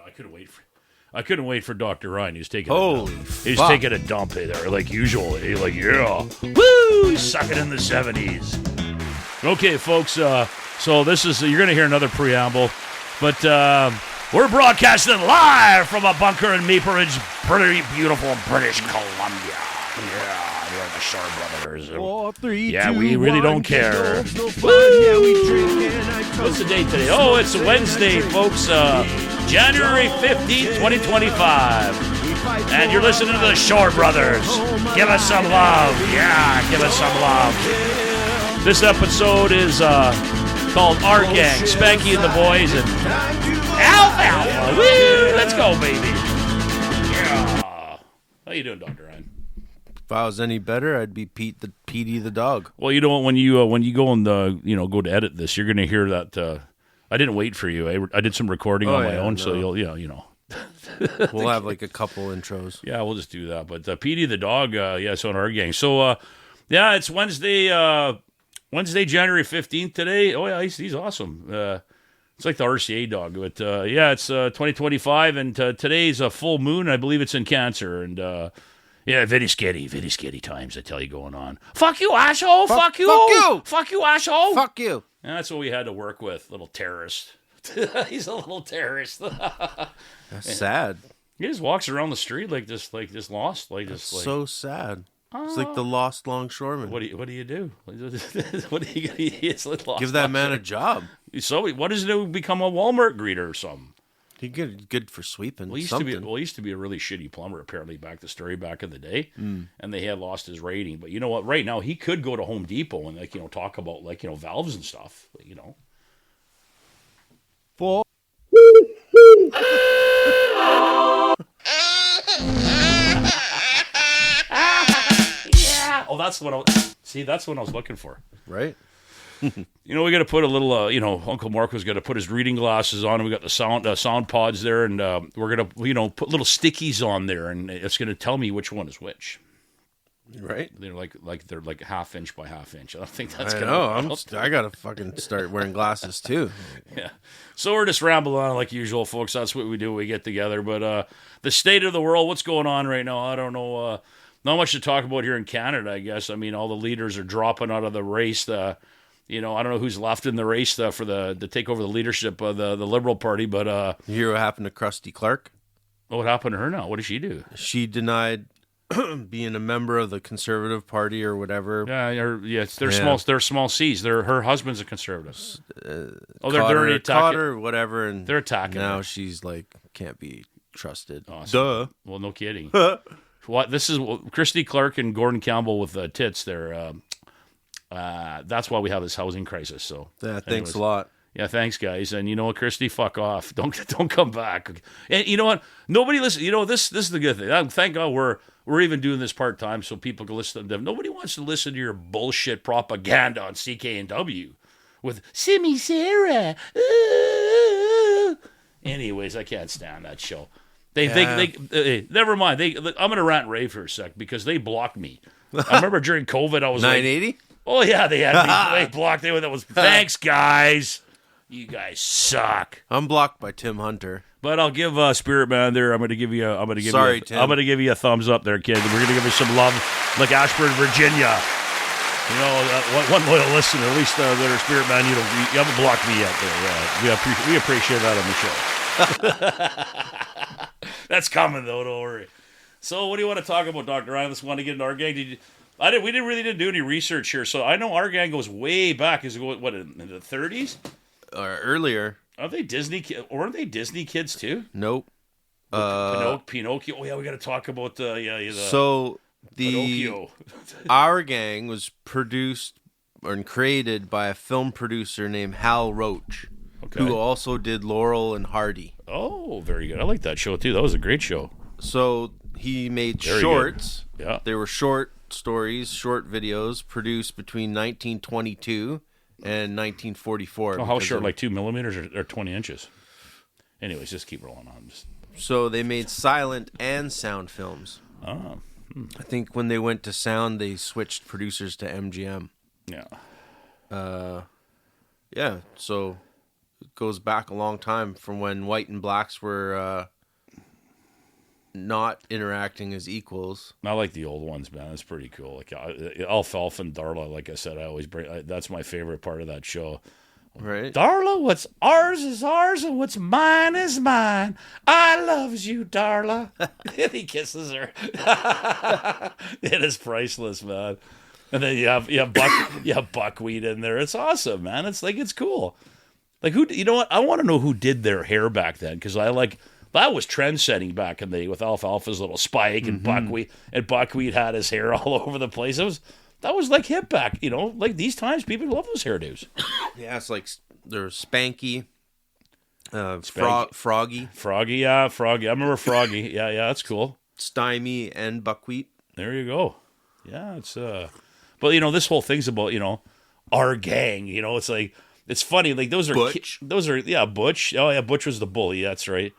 I couldn't wait for Dr. Ryan. He's taking He's taking a dump there, like usual. Like, yeah. Woo! He's sucking in the 70s. Okay, folks, so this is, you're going to hear another preamble, but we're broadcasting live from a bunker in Maple Ridge, pretty beautiful British Columbia. Yeah, we're the Shorebrothers. 4, 3, Yeah, 2, we really 1, don't care. no fun. Yeah, we drink and I toast. What's the date today? Oh, it's Wednesday, folks. January 15th, 2025. And you're listening to the Shorebrothers. Give us some love. Yeah, give us some love. This episode is called Our Gang. Spanky and the boys and Alfalfa. Woo! Let's go, baby. Yeah. How you doing, Dr. Ryan? If I was any better, I'd be Petey the dog. Well, you know, when you go and go to edit this, you're going to hear that. I didn't wait for you. I did some recording on my own, so you'll. We'll have like a couple intros. Yeah, we'll just do that. But Petey the dog, it's on Our Gang. So it's Wednesday, January 15th today. Oh yeah, he's awesome. It's like the RCA dog, but it's 2025, and today's a full moon. I believe it's in Cancer, and very scary times. I tell you, going on. Fuck you, asshole! Fuck you! Fuck you, asshole! Fuck you! And that's what we had to work with, little terrorist. He's a little terrorist. That's sad. He just walks around the street like this lost, So sad. It's like the lost longshoreman. What do you do? What do you he's lost? Give that man a job. So what does it become, a Walmart greeter or something? He good for sweeping. He used to be a really shitty plumber, apparently, back in the day, and they had lost his rating. But you know what? Right now, he could go to Home Depot and talk about valves and stuff. For yeah. Oh, that's what I was looking for. Right. We got to put a little, Uncle Mark was going to put his reading glasses on, and we got the sound pods there, and we're going to, put little stickies on there, and it's going to tell me which one is which. Right. They're they're like half inch by half inch. I don't think that's I going know. I got to fucking start wearing glasses too. Yeah. So we're just rambling on like usual, folks. That's what we do when we get together. But the state of the world, what's going on right now? I don't know. Not much to talk about here in Canada, I guess. I mean, all the leaders are dropping out of the race. I don't know who's left in the race for to take over the leadership of the Liberal Party, but You hear what happened to Krusty Clark? What happened to her now? What did she do? She denied being a member of the Conservative Party or whatever. They're small C's. Her husband's a conservative. They're already attacking caught her or whatever, and they're attacking now her. She's like can't be trusted. Awesome. Duh. Well, no kidding. What this is? Christy Clark and Gordon Campbell with tits. They're that's why we have this housing crisis. So thanks a lot. Yeah, thanks, guys. And you know what, Christy, fuck off. Don't come back. And you know what? Nobody listen. This is the good thing. Thank God we're even doing this part time so people can listen to them. Nobody wants to listen to your bullshit propaganda on CKNW with Simmy Sarah. Anyways, I can't stand that show. They never mind. I'm gonna rant and rave for a sec because they blocked me. I remember during COVID, I was 980. Oh yeah, they had me. They blocked me. That was thanks, guys. You guys suck. I'm blocked by Tim Hunter. But I'll give Spirit Man there. I'm gonna give you a thumbs up there, kid. We're gonna give you some love, like Ashburn, Virginia. One loyal listener, at least that are Spirit Man. You haven't blocked me yet. There, we appreciate that on the show. That's coming though. Don't worry. So, what do you want to talk about, Dr. Ryan? Let's want to get in Our Gang. We didn't do any research here. So I know Our Gang goes way back. Is it what in the 30s? Or earlier. Are they Disney? Weren't they Disney kids too? Nope. Pinocchio. Oh yeah, we got to talk about So Pinocchio. Our Gang was produced and created by a film producer named Hal Roach, who also did Laurel and Hardy. Oh, very good. I like that show too. That was a great show. So he made Very shorts. Good. Yeah. They were short stories, short videos produced between 1922 and 1944. Oh, how short? Like 2 millimeters or 20 inches? Anyways, just keep rolling on. So they made silent and sound films. Oh. I think when they went to sound, they switched producers to MGM. Yeah. Yeah. So goes back a long time from when white and blacks were not interacting as equals. I like the old ones, man. It's pretty cool. Like Alfalfa and Darla, like I said, I always bring. That's my favorite part of that show. Right. Darla, what's ours is ours, and what's mine is mine. I loves you, Darla. And he kisses her. It is priceless, man. And then you have buckwheat in there. It's awesome, man. It's like, it's cool. Like, who? You know what? I want to know who did their hair back then, because that was trend setting back in the day with Alfalfa's little spike and buckwheat, and buckwheat had his hair all over the place. That was like hip back, like these times, people love those hairdos. Yeah, it's like there's Spanky, Froggy. Froggy. I remember Froggy. Yeah, that's cool. Stymie and buckwheat. There you go. Yeah, it's but this whole thing's about, our gang, it's like, it's funny, like those are Butch. Butch. Oh yeah, Butch was the bully. That's right.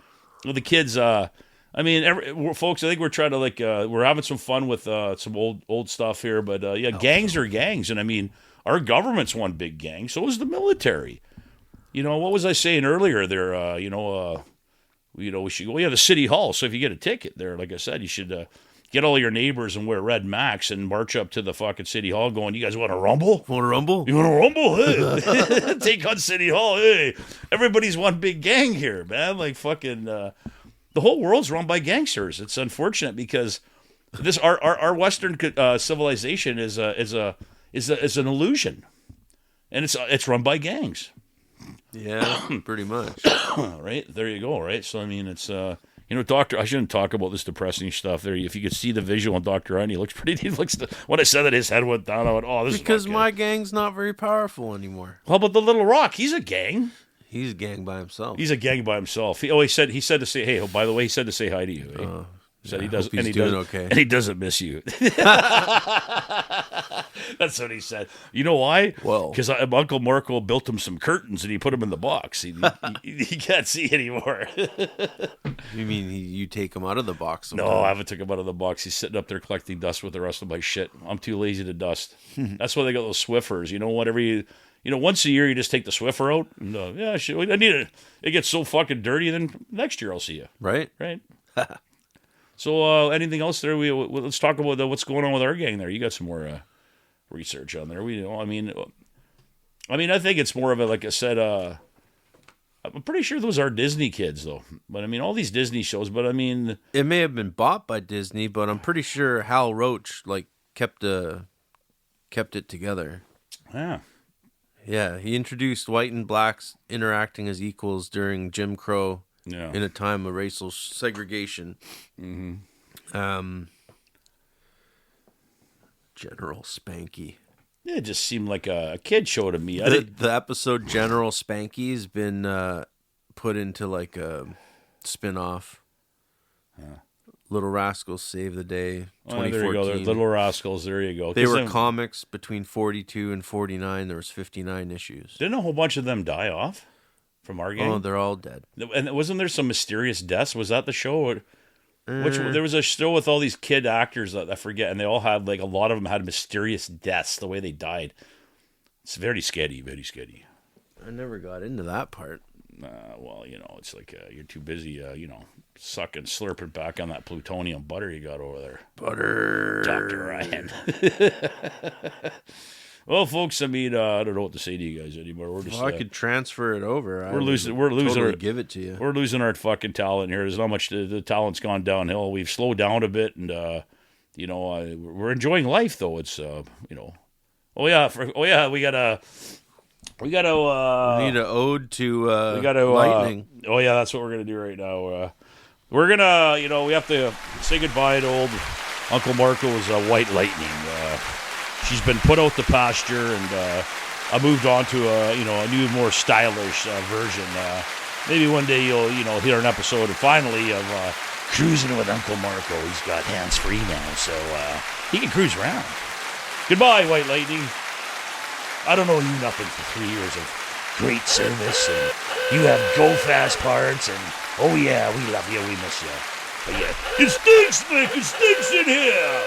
Well, the kids, folks, I think we're trying to we're having some fun with some old stuff here, but gangs are gangs, and our government's one big gang. So is the military. What was I saying earlier? There, we should go. Yeah, the city hall. So if you get a ticket there, like I said, you should get all your neighbors and wear red Max and march up to the fucking city hall, going, "You guys want to rumble? Want to rumble? You want to rumble? Hey, take on city hall. Hey, everybody's one big gang here, man. Like fucking." The whole world's run by gangsters. It's unfortunate because our Western civilization is an illusion, and it's run by gangs. Yeah, pretty much. Right there you go. Right, so it's Doctor. I shouldn't talk about this depressing stuff there. If you could see the visual on Dr. N, he looks pretty. When I said that, his head went down. I went, "Oh, this because is my gang's not very powerful anymore." How about the Little Rock? He's a gang. He's a gang by himself. He said to say, hey, by the way, he said to say hi to you. Eh? Said he doesn't, and he doesn't, okay. And he doesn't miss you. That's what he said. You know why? Well, because Uncle Marco built him some curtains and he put them in the box. He can't see anymore. You mean you take him out of the box? Sometime? No, I haven't took him out of the box. He's sitting up there collecting dust with the rest of my shit. I'm too lazy to dust. That's why they got those Swiffers. Whatever you. Once a year you just take the Swiffer out. And, I need it. It gets so fucking dirty, and then next year I'll see you. Right. So anything else there? Let's talk about what's going on with our gang there. You got some more research on there. I think it's more of a, like I said, I'm pretty sure those are Disney kids though. But all these Disney shows. But it may have been bought by Disney, but I'm pretty sure Hal Roach kept it together. Yeah. Yeah, he introduced white and blacks interacting as equals during Jim Crow in a time of racial segregation. Mm-hmm. General Spanky. Yeah, it just seemed like a kid show to me. The episode General Spanky has been put into a spin-off. Little Rascals Save the Day, 2014. There you go. Little Rascals. There you go. They were comics between 42 and 49. There was 59 issues. Didn't a whole bunch of them die off from our gang? Oh, they're all dead. And wasn't there some mysterious deaths? Was that the show? There was a show with all these kid actors that I forget, and they all had a lot of them had mysterious deaths. The way they died, it's very sketchy. Very sketchy. I never got into that part. Well, it's like you're too busy, sucking, slurping back on that plutonium butter you got over there. Butter. Dr. Ryan. Well, folks, I don't know what to say to you guys anymore. We're just. I could transfer it over. We're losing. Totally give it to you. We're losing our fucking talent here. There's not much. The talent's gone downhill. We've slowed down a bit, and we're enjoying life though. It's Oh yeah. We got we need an ode to lightning. Oh yeah, that's what we're gonna do right now. We're gonna, we have to say goodbye to old Uncle Marco's White Lightning. She's been put out to pasture, and I moved on to a new, more stylish version. Maybe one day you'll hear an episode finally of Cruising with Uncle Marco. He's got hands free now, so he can cruise around. Goodbye, White Lightning. I don't know you nothing for 3 years of great service, and you have go fast parts, and oh yeah, we love you, we miss you. But yeah, it stinks, Mick, it stinks in here.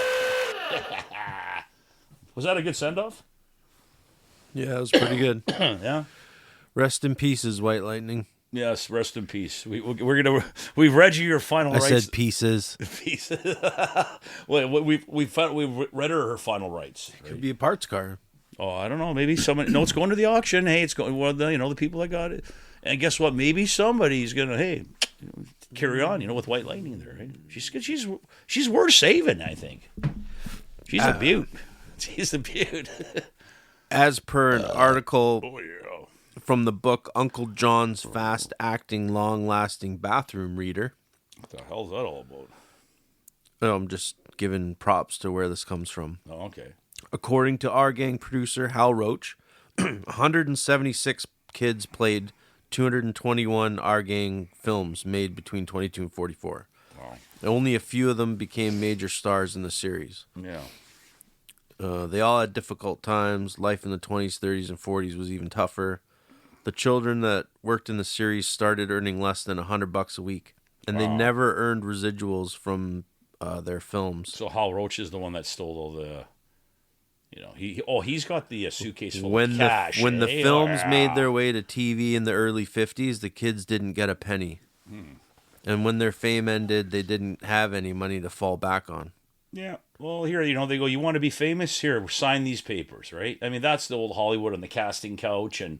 Was that a good send off? Yeah, it was pretty good. Yeah. Rest in pieces, White Lightning. Yes, rest in peace. We've read you your final rights. I said pieces. Pieces. Well, we've read her final rights. Right? Could be a parts car. Oh, I don't know. Maybe someone. No, it's going to the auction. Hey, it's going. Well, the people that got it. And guess what? Maybe somebody's gonna carry on. With White Lightning there. Right? She's worth saving. I think. She's a beaut. She's a beaut. As per an article from the book Uncle John's Fast-Acting, Long-Lasting Bathroom Reader. What the hell's that all about? Oh, I'm just giving props to where this comes from. Oh, okay. According to Our Gang producer Hal Roach, 176 kids played 221 Our Gang films made between 22 and 44. Wow. Only a few of them became major stars in the series. Yeah. They all had difficult times. Life in the 20s, 30s, and 40s was even tougher. The children that worked in the series started earning less than $100 a week, and they never earned residuals from their films. So Hal Roach is the one that stole all the, he's got the suitcase full of cash. When the films made their way to TV in the early 50s, the kids didn't get a penny. And when their fame ended, they didn't have any money to fall back on. Yeah. Well, here, they go, you want to be famous? Here, sign these papers, right? I mean, that's the old Hollywood on the casting couch. And,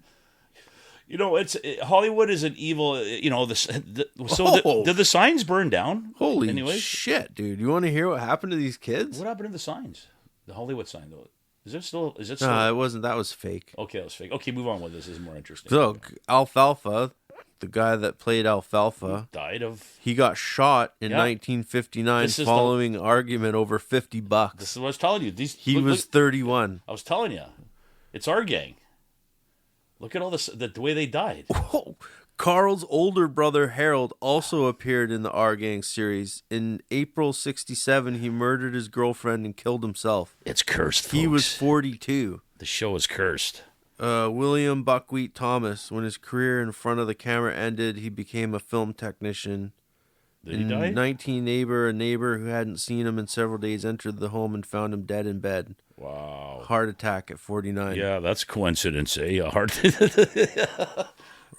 Hollywood is an evil, did the signs burn down? Holy shit, dude. You want to hear what happened to these kids? What happened to the signs? The Hollywood sign, though. Is it still? No, it wasn't. That was fake. Okay, that was fake. Okay, move on with this. This is more interesting. So, Alfalfa, the guy that played Alfalfa, he got shot in 1959 following an argument over $50. This is what I was telling you. He was 31. I was telling you, it's Our Gang. Look at all this, the way they died. Whoa. Carl's older brother Harold also appeared in the Our Gang series. In April '67, he murdered his girlfriend and killed himself. It's cursed, folks. He was 42. The show is cursed. William Buckwheat Thomas, when his career in front of the camera ended, he became a film technician. Did he die? In 19, a neighbor who hadn't seen him in several days entered the home and found him dead in bed. Wow. Heart attack at 49. Yeah, that's coincidence, eh? A heart.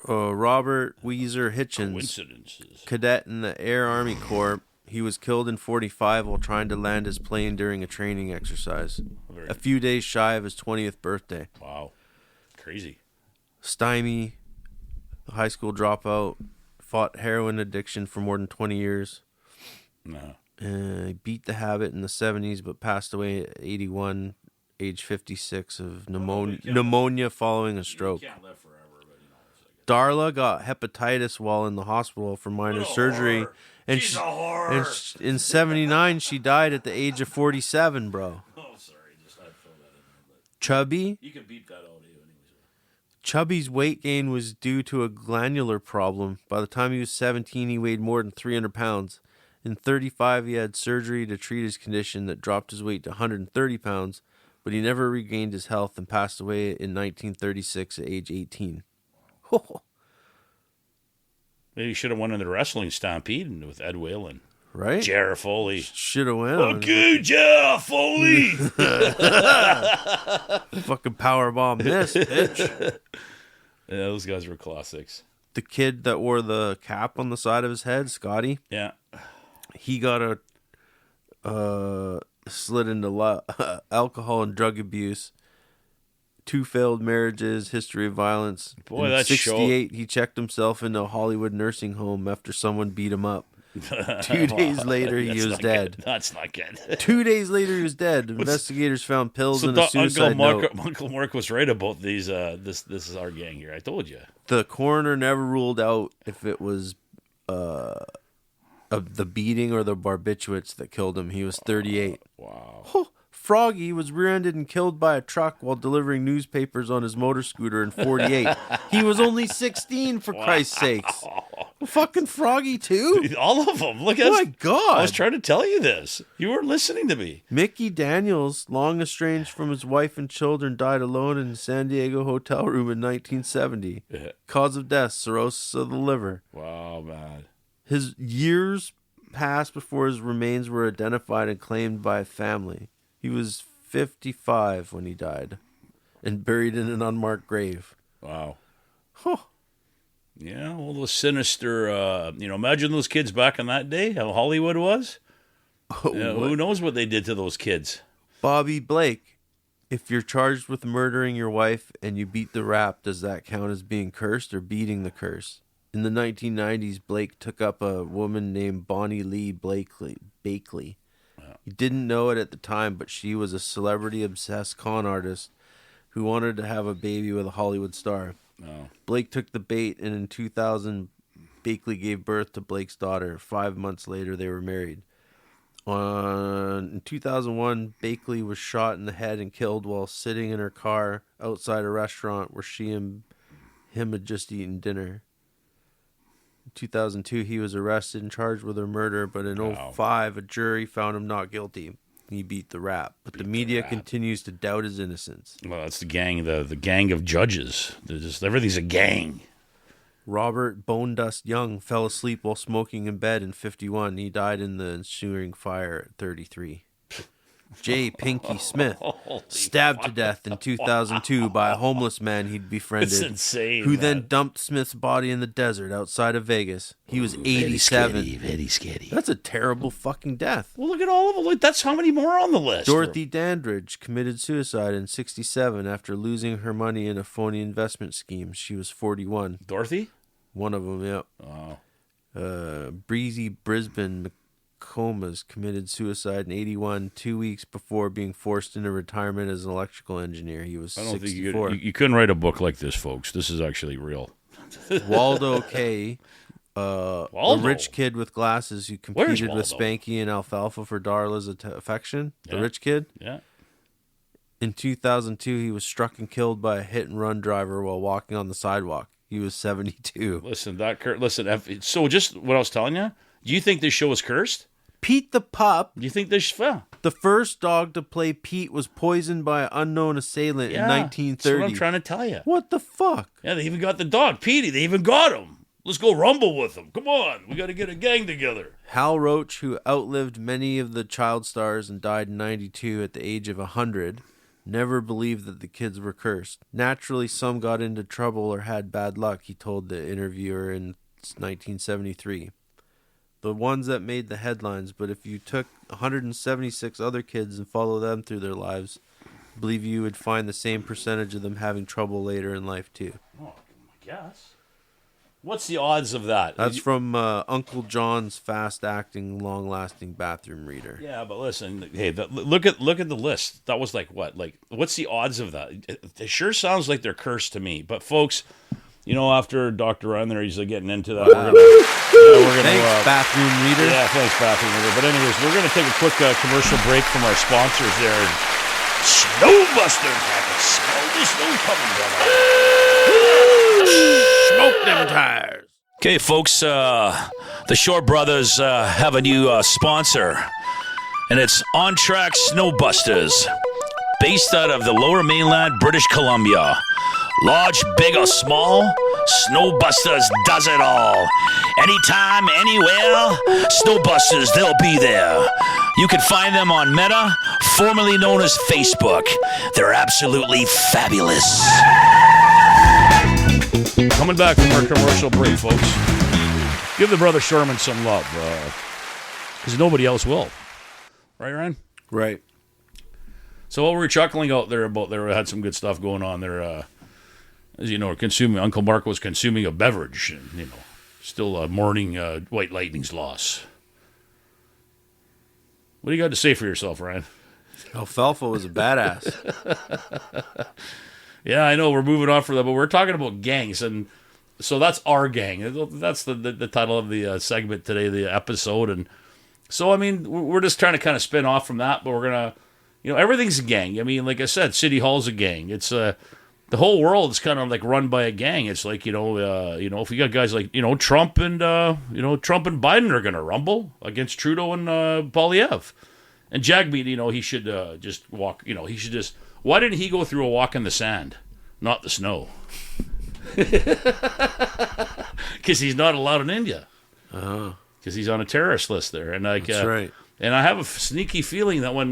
Robert Weezer Hitchens, cadet in the Air Army Corps. He was killed in 45 while trying to land his plane during a training exercise. A few days shy of his 20th birthday. Wow. Crazy. Stymie, a high school dropout, fought heroin addiction for more than 20 years. No. He beat the habit in the 70s, but passed away at 81, age 56 of pneumonia following a stroke. You can't live forever, but Darla got hepatitis while in the hospital for minor surgery. And she's a whore. And in 79, she died at the age of 47, bro. Oh, sorry. Just had to throw that in there. Chubby? You can beep that out. Chubby's weight gain was due to a glandular problem. By the time he was 17, he weighed more than 300 pounds. In 35, he had surgery to treat his condition that dropped his weight to 130 pounds, but he never regained his health and passed away in 1936 at age 18. Maybe he should have won in the wrestling stampede with Ed Whalen. Right? J.R. Foley. Should have won. Fuck you, J.R. Foley! Fucking powerbomb this, bitch. Yeah, those guys were classics. The kid that wore the cap on the side of his head, Scotty. Yeah. He got slid into alcohol and drug abuse. 2 failed marriages, history of violence. Boy, in that's 68, he checked himself into a Hollywood nursing home after someone beat him up. 2 days later, he was dead. Good. That's not good. 2 days later, he was dead. Investigators found pills in a suicide note. Uncle Mark was right about these. This is Our Gang here. I told you. The coroner never ruled out if it was the beating or the barbiturates that killed him. He was 38. Wow. Froggy was rear-ended and killed by a truck while delivering newspapers on his motor scooter in 48. He was only 16, for Christ's sakes. Fucking Froggy, too? All of them. Look at my God. I was trying to tell you this. You weren't listening to me. Mickey Daniels, long estranged from his wife and children, died alone in a San Diego hotel room in 1970. Yeah. Cause of death, cirrhosis of the liver. Wow, man. His years passed before his remains were identified and claimed by a family. He was 55 when he died and buried in an unmarked grave. Wow. Huh. Yeah, well, the sinister, imagine those kids back in that day, how Hollywood was. Who knows what they did to those kids? Bobby Blake, if you're charged with murdering your wife and you beat the rap, does that count as being cursed or beating the curse? In the 1990s, Blake took up a woman named Bonnie Lee Bakley. He didn't know it at the time, but she was a celebrity-obsessed con artist who wanted to have a baby with a Hollywood star. Oh. Blake took the bait, and in 2000, Bakley gave birth to Blake's daughter. 5 months later, they were married. In 2001, Bakley was shot in the head and killed while sitting in her car outside a restaurant where she and him had just eaten dinner. In 2002, he was arrested and charged with her murder, but in 2005, a jury found him not guilty. He beat the rap, but the media continues to doubt his innocence. Well, that's the gang, the gang of judges. Everything's a gang. Robert Bone Dust Young fell asleep while smoking in bed in 1951. He died in the ensuing fire at 33. J. Pinky Smith, stabbed to death in 2002 by a homeless man he'd befriended. That's insane, who then dumped Smith's body in the desert outside of Vegas. He was 87. Very scary. That's a terrible fucking death. Well, look at all of them. Look, that's how many more on the list. Dorothy Dandridge committed suicide in 1967 after losing her money in a phony investment scheme. She was 41. Dorothy? One of them, yep. Oh. Breezy Brisbane Comas committed suicide in 1981, 2 weeks before being forced into retirement as an electrical engineer. He was 64. You couldn't write a book like this, folks. This is actually real. Waldo K., a rich kid with glasses who competed with Spanky and Alfalfa for Darla's affection. The rich kid? Yeah. In 2002, he was struck and killed by a hit-and-run driver while walking on the sidewalk. He was 72. Listen, so just what I was telling you, do you think this show is cursed? Pete the Pup. Do you think this... The first dog to play Pete was poisoned by an unknown assailant in 1930. That's what I'm trying to tell you. What the fuck? Yeah, they even got the dog, Petey. They even got him. Let's go rumble with him. Come on. We got to get a gang together. Hal Roach, who outlived many of the child stars and died in 1992 at the age of 100, never believed that the kids were cursed. Naturally, some got into trouble or had bad luck, he told the interviewer in 1973. The ones that made the headlines, but if you took 176 other kids and followed them through their lives, I believe you would find the same percentage of them having trouble later in life too. Oh, I guess. What's the odds of that? That's from Uncle John's fast-acting, long-lasting bathroom reader. Yeah, but listen, hey, look at the list. That was like what? Like, what's the odds of that? It sure sounds like they're cursed to me. But folks, after Dr. Ryan there, he's getting into that. Wow. Thanks, bathroom reader. Yeah, thanks, bathroom reader. But anyways, we're going to take a quick commercial break from our sponsors there. Snowbuster, I can smell the snow coming, brother. Smoke them tires. Okay, folks, the Shorebrothers have a new sponsor, and it's On Track Snowbusters, based out of the Lower Mainland, British Columbia. Large, big, or small, Snowbusters does it all. Anytime, anywhere, Snowbusters, they'll be there. You can find them on Meta, formerly known as Facebook. They're absolutely fabulous. Coming back from our commercial break, folks. Give the brother Sherman some love, because nobody else will. Right, Ryan? Right. So what we were chuckling out there about, there had some good stuff going on there. As you know, Uncle Mark was consuming a beverage, and, still mourning White Lightning's loss. What do you got to say for yourself, Ryan? Alfalfa was a badass. Yeah, I know we're moving on for that, but we're talking about gangs, and so that's our gang. That's the title of the segment today, the episode, and so I mean we're just trying to kind of spin off from that, but we're gonna, everything's a gang. I mean, like I said, City Hall's a gang. It's the whole world is kind of like run by a gang. It's like if you got guys like Trump and Trump and Biden are gonna rumble against Trudeau and Poilievre, and Jagmeet, he should just walk. He should just. Why didn't he go through a walk in the sand, not the snow? Because he's not allowed in India. Because he's on a terrorist list there, and that's right. And I have a sneaky feeling that when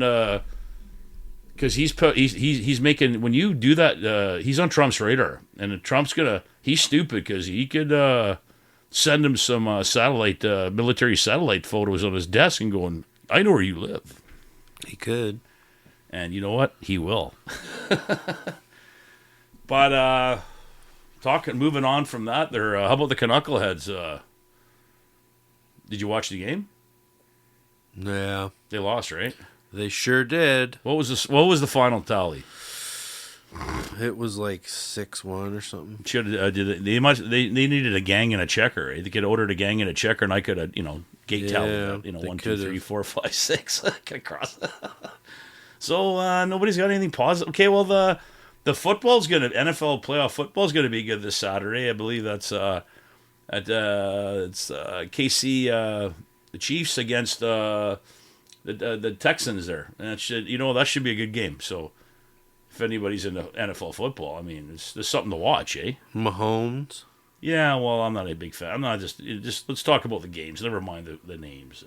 Because he's making, when you do that, he's on Trump's radar, and Trump's he's stupid because he could send him some military satellite photos on his desk and going, I know where you live. He could. And you know what? He will. But moving on from that, how about the Knuckleheads? Did you watch the game? Yeah. They lost, right? They sure did. What was the final tally? It was like 6-1 or something. They needed a gang and a checker. Right? They could have ordered a gang and a checker, and I could have gate tallied that. 1, 2, 3, 4, 5, 6 across. So nobody's got anything positive. Okay, well the football's NFL playoff football's gonna be good this Saturday. I believe that's it's KC the Chiefs against the Texans there, and that should be a good game. So if anybody's into NFL football, I mean, there's something to watch, eh? Mahomes. Yeah, well, I'm not a big fan. I'm not just let's talk about the games. Never mind the names.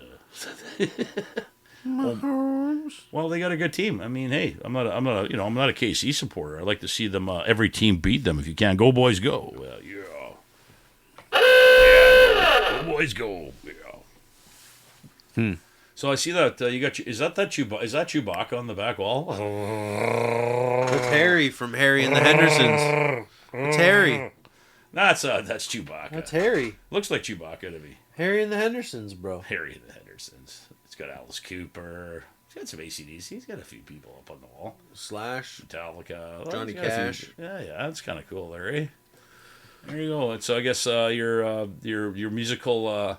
Mahomes. Well, they got a good team. I mean, hey, I'm not a KC supporter. I like to see them every team beat them if you can. Go boys, go! Go boys, go! Yeah. So I see that you got is that Chewbacca on the back wall? It's Harry from Harry and the Hendersons. It's Harry. That's Chewbacca. That's Harry. Looks like Chewbacca to me. Harry and the Hendersons, bro. Harry and the Hendersons. It's got Alice Cooper. He's got some AC/DC. He's got a few people up on the wall. Slash. Metallica. Johnny Cash. Yeah, that's kind of cool, Larry. There you go. And so I guess your musical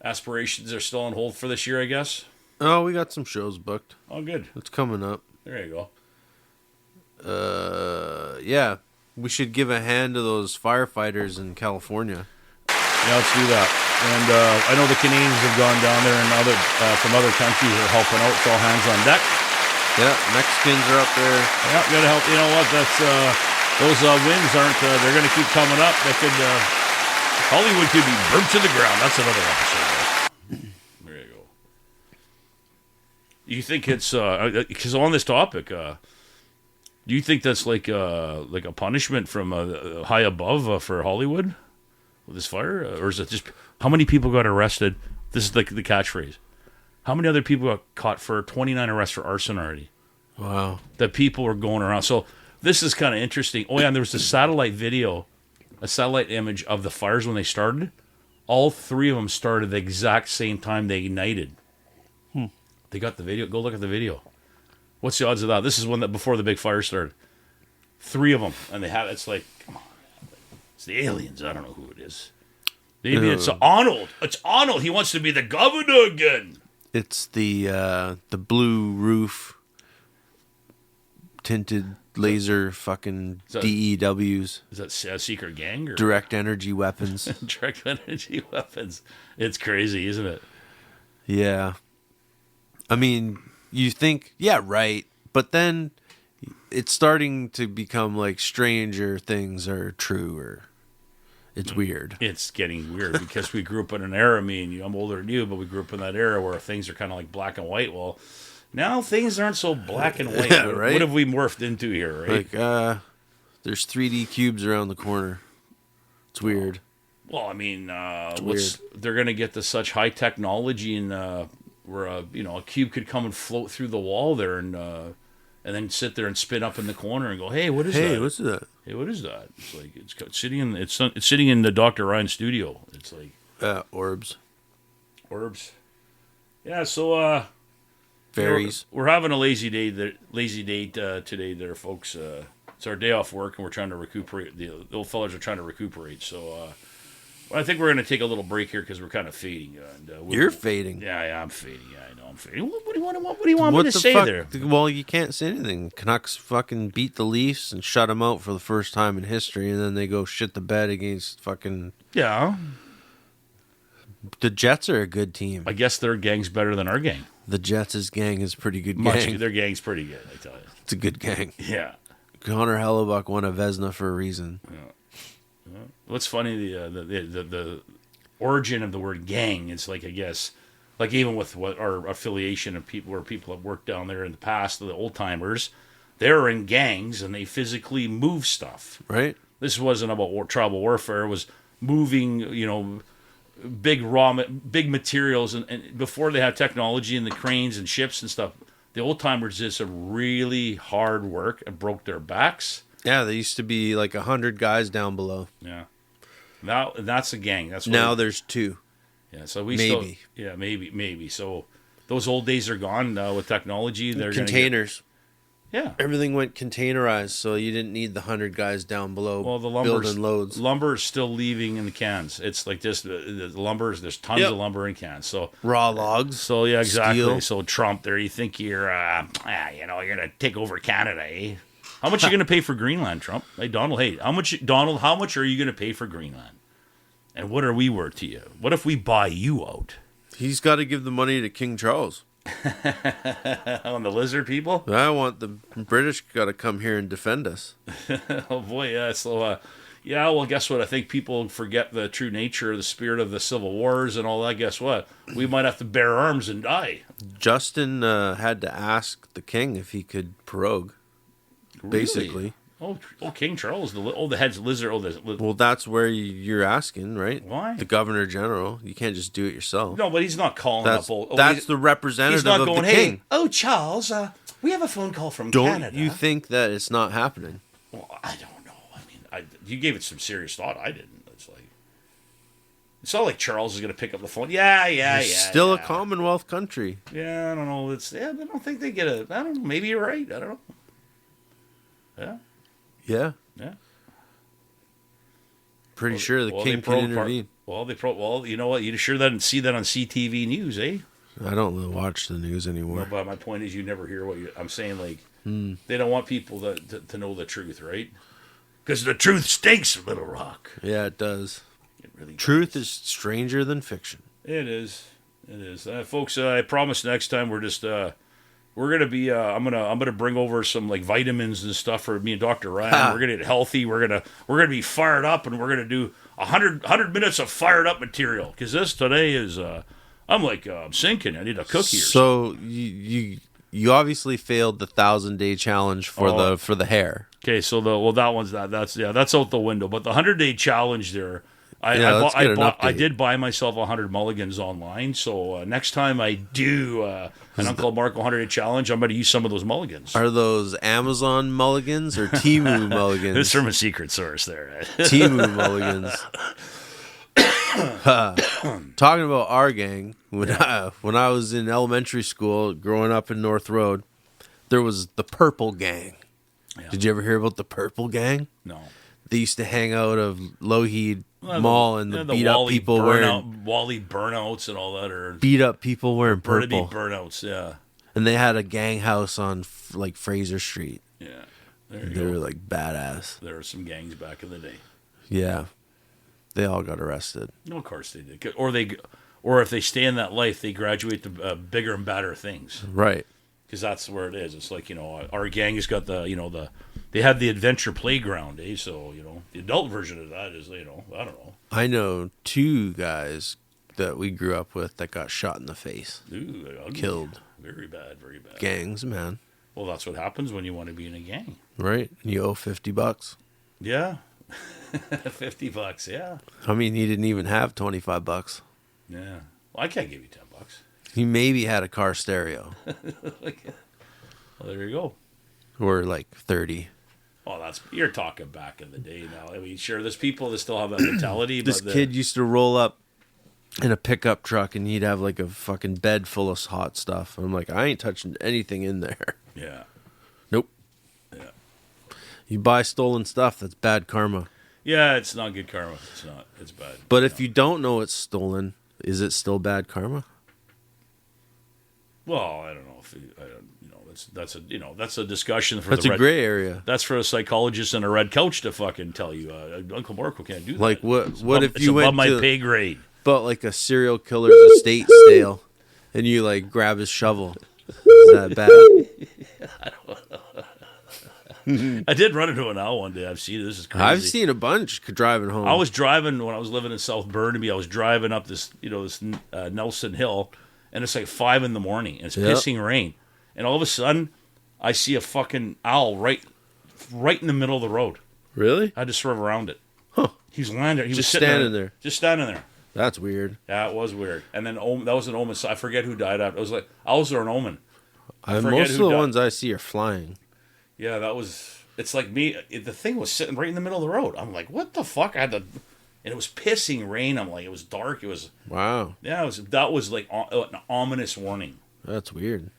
aspirations are still on hold for this year, I guess. Oh, we got some shows booked. Oh, good. It's coming up. There you go. Yeah. We should give a hand to those firefighters in California. Yeah, let's do that. And I know the Canadians have gone down there, and from other countries are helping out. It's all hands on deck. Yeah, Mexicans are up there. Yeah, got to help. You know what? That's those winds aren't. They're going to keep coming up. That could Hollywood could be burnt to the ground. That's another episode. There you go. You think it's because on this topic? Do you think that's like a punishment from high above for Hollywood with this fire, or is it just how many people got arrested? This is like the catchphrase. How many other people got caught for 29 arrests for arson already? Wow. That people were going around. So this is kind of interesting. Oh yeah, and there was a satellite image of the fires when they started. All three of them started the exact same time they ignited. They got the video. Go look at the video. What's the odds of that? This is one that before the big fire started. 3 of them, and they have. It's like, come on, it's the aliens. I don't know who it is. Maybe it's Arnold. It's Arnold. He wants to be the governor again. It's the blue roof, tinted laser, fucking DEWs. Is that a secret gang or direct energy weapons? Direct energy weapons. It's crazy, isn't it? Yeah. I mean, you think, yeah, right. But then it's starting to become like stranger things are true, or it's weird. It's getting weird because we grew up in an era, me and you, I'm older than you, but we grew up in that era where things are kind of like black and white. Well, now things aren't so black and white. Yeah, right? What have we morphed into here, right? Like, there's 3D cubes around the corner. It's weird. Well, I mean, they're going to get to such high technology and where a cube could come and float through the wall there and then sit there and spin up in the corner and go, "Hey, what is that? Hey, what's that? Hey, what is that?" It's like it's sitting in the Dr. Ryan studio. It's like orbs. Yeah, so fairies. We're having a lazy day today, there, folks. It's our day off work, and we're trying to recuperate. The old fellas are trying to recuperate. So I think we're going to take a little break here because we're kind of fading. You're fading. Yeah, I'm fading. Yeah, I know I'm fading. What do you want me to say there? Well, you can't say anything. Canucks fucking beat the Leafs and shut them out for the first time in history, and then they go shit the bed against fucking... Yeah. The Jets are a good team. I guess their gang's better than our gang. The Jets' gang is pretty good gang. Their gang's pretty good, I tell you. It's a good gang. Yeah. Connor Hellebuck won a Vezina for a reason. What's funny, the origin of the word gang, it's like, I guess, like even with what our affiliation of people where people have worked down there in the past, the old timers, they're in gangs and they physically move stuff. Right. This wasn't about tribal warfare. It was moving, big materials. And before they had technology and the cranes and ships and stuff, the old timers did some really hard work and broke their backs. Yeah, there used to be like 100 guys down below. Yeah. Now that's a gang. That's now there's 2. Yeah, so we maybe. Maybe. So those old days are gone with technology. They're containers. Yeah, everything went containerized, so you didn't need the 100 guys down below. Well, the building loads. Lumber is still leaving in the cans. It's like this. The lumber. There's tons of lumber in cans. So raw logs. So yeah, exactly. Steel. So Trump, there, you think you're you're gonna take over Canada, eh? How much are you gonna pay for Greenland, Trump? Hey, Donald. Hey, how much are you gonna pay for Greenland? And what are we worth to you? What if we buy you out? He's got to give the money to King Charles. On the lizard people? I want the British got to come here and defend us. Oh boy, yeah. So, well, guess what? I think people forget the true nature, the spirit of the civil wars and all that. Guess what? We might have to bear arms and die. Justin had to ask the king if he could prorogue. Really? Basically. Oh, King Charles, the head's lizard. Well, that's where you're asking, right? Why? The Governor General. You can't just do it yourself. No, but he's not calling that's, up. That's the representative he's not of going, the king. Hey, oh, Charles, we have a phone call from Canada. Don't you think that it's not happening? Well, I don't know. I mean, you gave it some serious thought. I didn't. It's not like Charles is going to pick up the phone. Yeah. Still a Commonwealth country. Yeah, I don't know. I don't think they get I don't know. Maybe you're right. I don't know. Yeah. Yeah. Yeah. Pretty sure the king can intervene. Well, you know what? You sure didn't see that on CTV News, eh? I don't really watch the news anymore. No, but my point is, you never hear what I'm saying. Like, they don't want people to know the truth, right? Because the truth stinks, Little Rock. Yeah, it does. It really truth does. is stranger than fiction. It is. It is, folks. I promise next time we're just. We're gonna be. I'm gonna bring over some like vitamins and stuff for me and Dr. Ryan. We're gonna get healthy. We're gonna be fired up, and we're gonna do 100 minutes of fired up material. Because this today is. I'm sinking. I need a cookie. So you obviously failed the 1,000-day challenge for the hair. Okay, so that's out the window. But the 100-day challenge there. I did buy myself 100 mulligans online, so next time I do an Uncle Marco 100-day challenge, I'm going to use some of those mulligans. Are those Amazon mulligans or Temu mulligans? This is from a secret source there. Temu mulligans. Talking about our gang, when I was in elementary school, growing up in North Road, there was the Purple Gang. Yeah. Did you ever hear about the Purple Gang? No. They used to hang out of Lougheed Mall and beat up people wearing Wally burnouts and all that, or beat up people wearing purple burnouts. Yeah, and they had a gang house on like Fraser Street. Yeah, they were like badass. There were some gangs back in the day. Yeah, they all got arrested. No, of course they did. Or if they stay in that life, they graduate to bigger and badder things. Right. Because that's where it is. It's like, our gang has got they have the adventure playground, eh? So, the adult version of that is, I don't know. I know 2 guys that we grew up with that got shot in the face. Ooh, killed. Very bad, very bad. Gangs, man. Well, that's what happens when you want to be in a gang. Right. And you owe $50. Yeah. $50, yeah. I mean, he didn't even have $25. Yeah. Well, I can't give you $10. He maybe had a car stereo. Well, there you go. Or like 30. Well, you're talking back in the day now. I mean, sure, there's people that still have that mentality. This kid used to roll up in a pickup truck and he'd have like a fucking bed full of hot stuff. I'm like, I ain't touching anything in there. Yeah. Nope. Yeah. You buy stolen stuff, that's bad karma. Yeah, it's not good karma. It's not. It's bad. But if you don't know it's stolen, is it still bad karma? Well, I don't know if that's a discussion for that's a gray area. That's for a psychologist in a red couch to fucking tell you. Uncle Marco can't do that. Like what if you went above my pay grade? But like a serial killer's estate sale, and you like grab his shovel. Is that bad? I don't know. I did run into an owl one day. I've seen this is crazy. I've seen a bunch driving home. I was driving when I was living in South Burnaby. I was driving up this Nelson Hill. and it's like 5 a.m. and it's pissing rain, and all of a sudden, I see a fucking owl right in the middle of the road. Really? I had to swerve around it. Huh? He's landing. He was just sitting standing there. Just standing there. That's weird. Yeah, it was weird. And then that was an omen. So I forget who died after. It was like owls are an omen. Most of the ones I see are flying. Yeah, that was. It's like me. The thing was sitting right in the middle of the road. I'm like, what the fuck? I had to. And it was pissing rain. I'm like, it was dark. It was. Wow. Yeah, that was like an ominous warning. That's weird.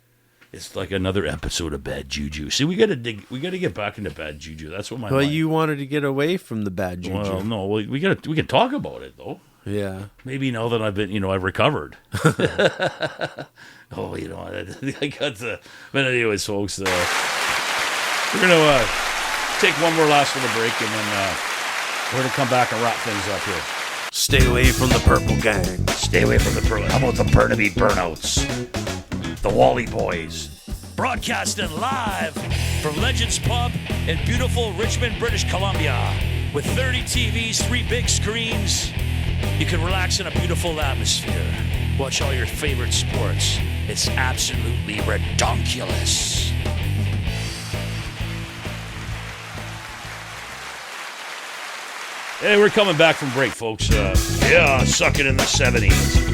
It's like another episode of bad juju. See, we got to get back into bad juju. That's what my. Well, you wanted to get away from the bad juju. Well, no, we can talk about it though. Yeah. Maybe now that I've recovered. Oh, I got the. But anyways, folks, we're gonna take one more last little break, and then we're gonna come back and wrap things up here. Stay away from the purple gang. Stay away from the purple. How about the Burnaby Burnouts? The Wally Boys. Broadcasting live from Legends Pub in beautiful Richmond, British Columbia. With 30 TVs, 3 big screens, you can relax in a beautiful atmosphere. Watch all your favorite sports. It's absolutely redonkulous. Hey, we're coming back from break, folks. Sucking in the 70s.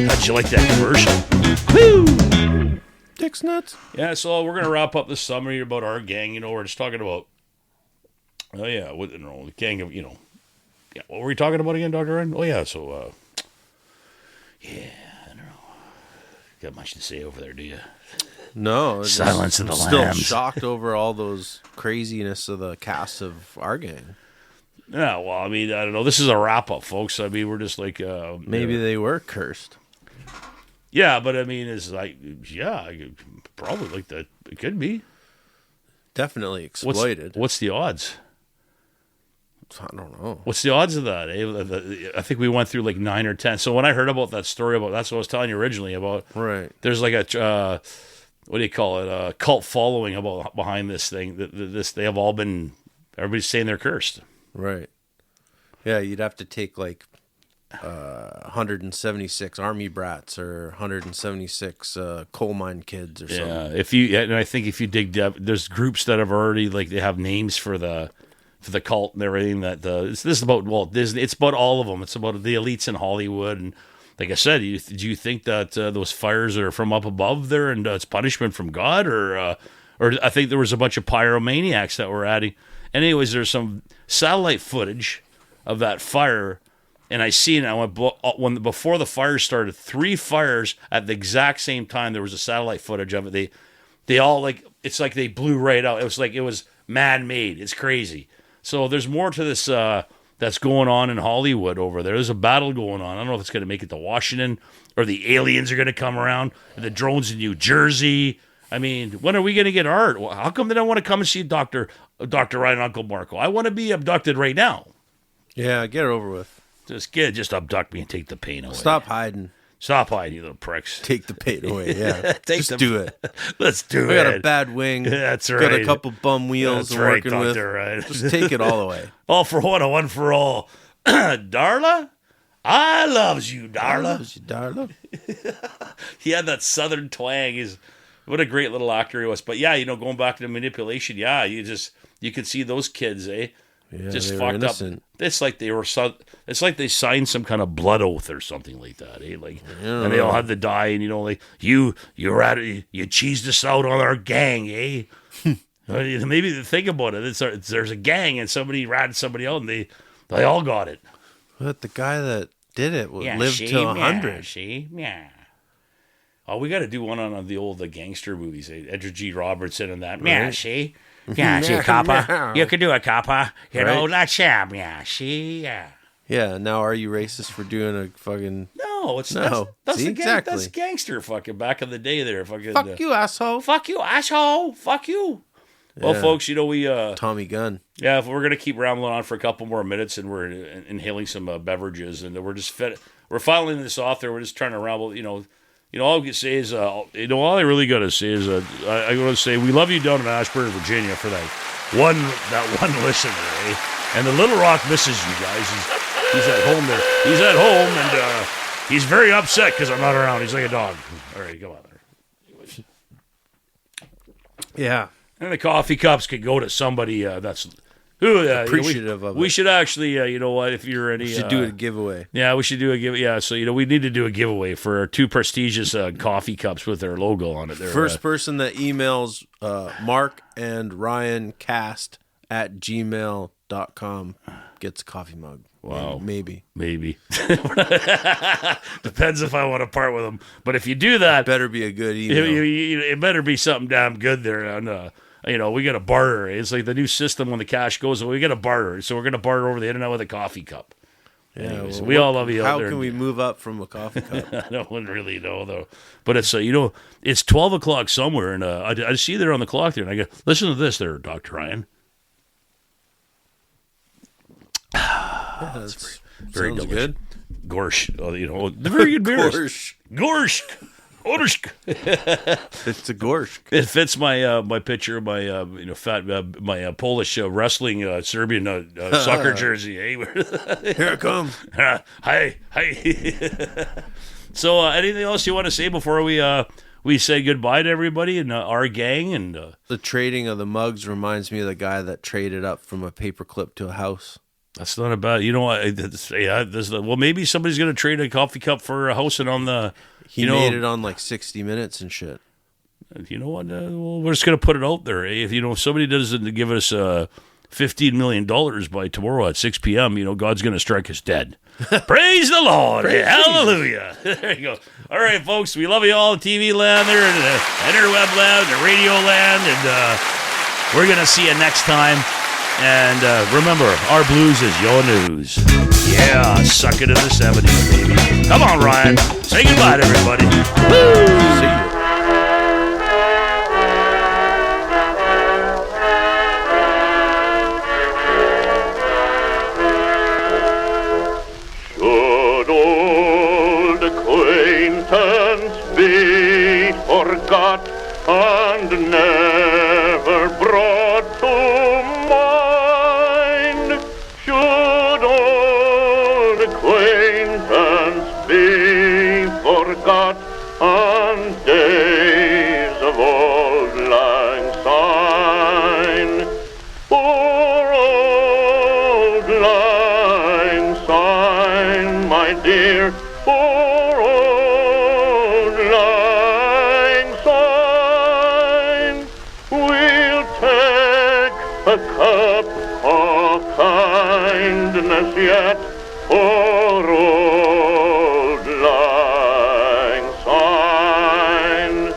How'd you like that commercial? Woo! Dick's nuts. Yeah, so we're going to wrap up this summary about our gang. We're just talking about, the gang of, what were we talking about again, Dr. Ryan? Oh, yeah, so, I don't know. Got much to say over there, do you? No. Silence of the Lambs. Still shocked over all those craziness of the cast of our gang. Yeah, well, I mean, I don't know. This is a wrap-up, folks. I mean, we're just like... maybe they were cursed. Yeah, but I mean, it's like, probably like that. It could be. Definitely exploited. What's the odds? I don't know. What's the odds of that? I think we went through like 9 or 10. So when I heard about that story, that's what I was telling you originally about. Right. There's like a, what do you call it? A cult following behind this thing. They have all been, everybody's saying they're cursed. Right. Yeah, you'd have to take like 176 army brats or 176 coal mine kids or something. Yeah, and I think if you dig deep, there's groups that have already they have names for the cult and everything. This is about Walt Disney. It's about all of them. It's about the elites in Hollywood. And like I said, do you think that those fires are from up above there and it's punishment from God, or I think there was a bunch of pyromaniacs that were adding. And anyways, there's some satellite footage of that fire, and I seen it. I went before the fire started. 3 fires at the exact same time. There was a satellite footage of it. They all it's like they blew right out. It was man-made. It's crazy. So there's more to this that's going on in Hollywood over there. There's a battle going on. I don't know if it's going to make it to Washington or the aliens are going to come around. And the drones in New Jersey. I mean, when are we going to get art? How come they don't want to come and see Dr. Ryan and Uncle Marco? I want to be abducted right now. Yeah, get it over with. Just abduct me and take the pain away. Stop hiding. Stop hiding, you little pricks. Take the pain away, yeah. Do it. Let's do it. We got a bad wing. That's right. Got a couple bum wheels That's working right, with. Right. Just take it all away. All for one and one for all. Darla? I loves you, Darla. I loves you, Darla. He had that southern twang. What a great little actor he was. But yeah, going back to the manipulation, yeah, you could see those kids, eh? Yeah, just they fucked were innocent. up. It's like they signed some kind of blood oath or something like that, eh? And they all had to die, and you cheesed us out on our gang, eh? Maybe think about it. There's a gang, and somebody ratted somebody out, and they all got it. But the guy that did it lived to 100. Yeah. Oh, we got to do one on the gangster movies. Edgar G. Robertson and that. Right. Yeah, see? Yeah, see, copper. You can do it, copper. That's him. Yeah, see? Yeah. Yeah, now are you racist for doing a fucking... No, that's exactly. That's gangster fucking back in the day there. Fucking, fuck you, asshole. Fuck you, asshole. Fuck you. Well, folks, we... Tommy Gunn. Yeah, if we're going to keep rambling on for a couple more minutes and we're inhaling some beverages and we're filing this off there, we're just trying to ramble, all I can say is, all I really got to say is, I want to say we love you down in Ashburn, Virginia, for that one listener, eh? And the Little Rock misses you guys. He's at home there. He's at home, and He's very upset because I'm not around. He's like a dog. All right, come on. Yeah. And the coffee cups could go to somebody that's appreciative of it. We should actually, you know what, if you're any... We should do a giveaway. Yeah, we should do a giveaway. Yeah, so, we need to do a giveaway for our 2 prestigious coffee cups with their logo on it. First person that emails Mark and Ryan Cast at gmail.com gets a coffee mug. Wow. Maybe. Depends if I want to part with them. But if you do that... Better be a good email. It better be something damn good there. And, we got to barter. It's like the new system when the cash goes, we got to barter. So we're going to barter over the internet with a coffee cup. Yeah, Anyways, we all love you out there. How can we move up from a coffee cup? I don't really know, though. But it's, it's 12 o'clock somewhere. And I see there on the clock there. And I go, listen to this there, Dr. Ryan. Yeah, that's very delicious. good. Gorsh, very good beers. Gorsh. It's a gorsh. It fits my my picture of my my Polish wrestling Serbian soccer jersey. Hey, here I come. Hi. So, anything else you want to say before we say goodbye to everybody and our gang? And the trading of the mugs reminds me of the guy that traded up from a paperclip to a house. That's not a bad. Well, maybe somebody's going to trade a coffee cup for a house and on the. He made it on like 60 Minutes and shit. You know what? Well, we're just going to put it out there. If somebody doesn't give us $15 million by tomorrow at 6 p.m., God's going to strike us dead. Praise the Lord. Hallelujah. There you go. All right, folks. We love you all in TV land there, and the interweb land, the radio land, and we're going to see you next time. And remember, our blues is your news. Yeah, suck it in the 70s, baby. Come on, Ryan. Say goodbye to everybody. Woo! See you. Should old acquaintance be forgot and never brought to mind? Should old acquaintance be forgot and days of old lang syne? Poor old lang syne, my dear, poor old lang syne. We'll take a cup of kindness yet for old lang syne.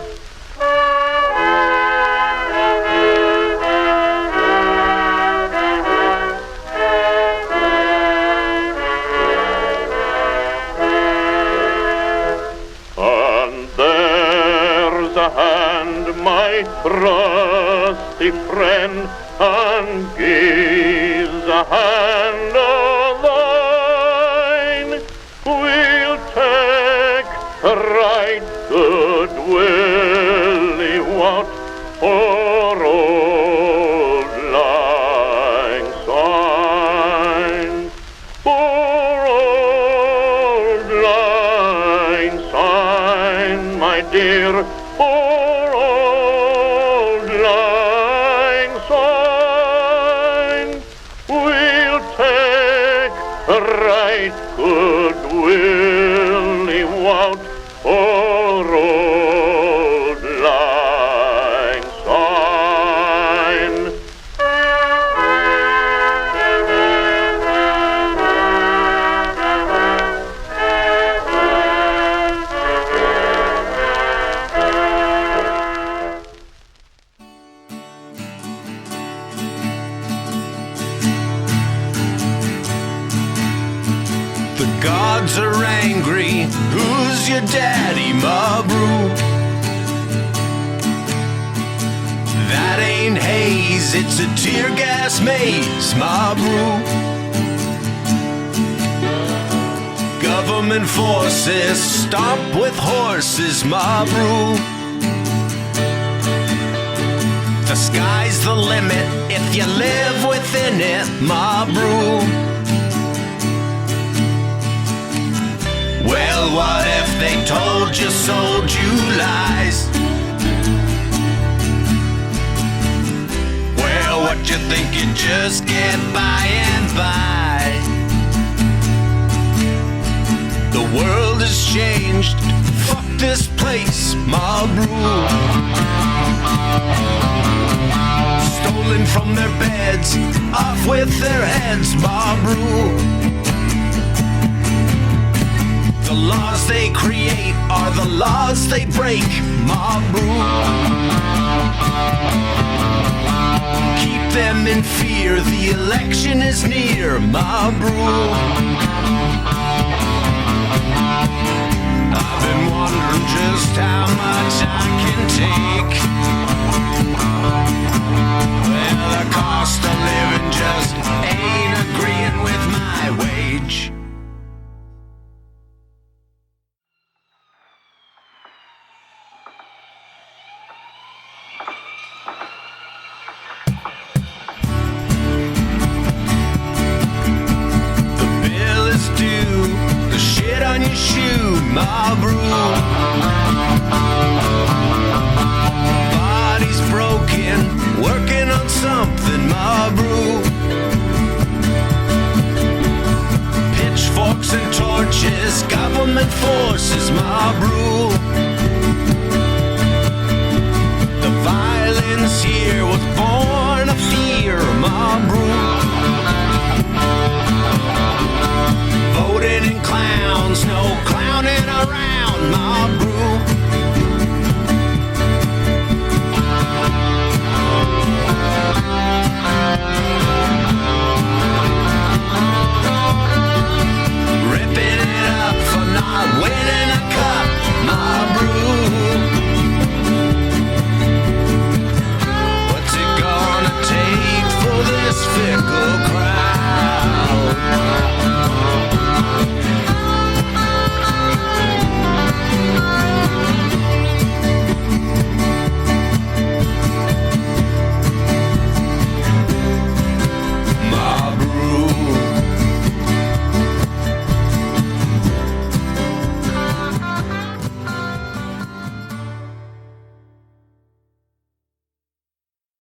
And there's a hand, my trusty friend, and gives a hand of thine. We'll take a right good willy wot for old lang syne. For old lang syne, my dear, for old lang syne. We'll take a right good willy wot for old lang syne. The gods are angry. Who's your daddy, Mabru? That ain't haze, it's a tear gas maze, Mabru. Government forces stomp with horses, Mabru. The sky's the limit if you live within it, Mabru. Well, what if they told you, sold you lies? Well, what you think you just get by and by? The world has changed. Fuck this place, mob rule. Stolen from their beds, off with their heads, mob rule. The laws they create are the laws they break, mob rule. Keep them in fear, the election is near, mob rule. I've been wondering just how much I can take. Well, the cost of living just ain't agreeing with my wage. The bill is due, the shit on your shoe, mob rule. Body's broken, working on something, mob rule. Pitchforks and torches, government forces, mob rule. The violence here was born of fear, mob rule. Voting in clowns, no clowning around, mob rule.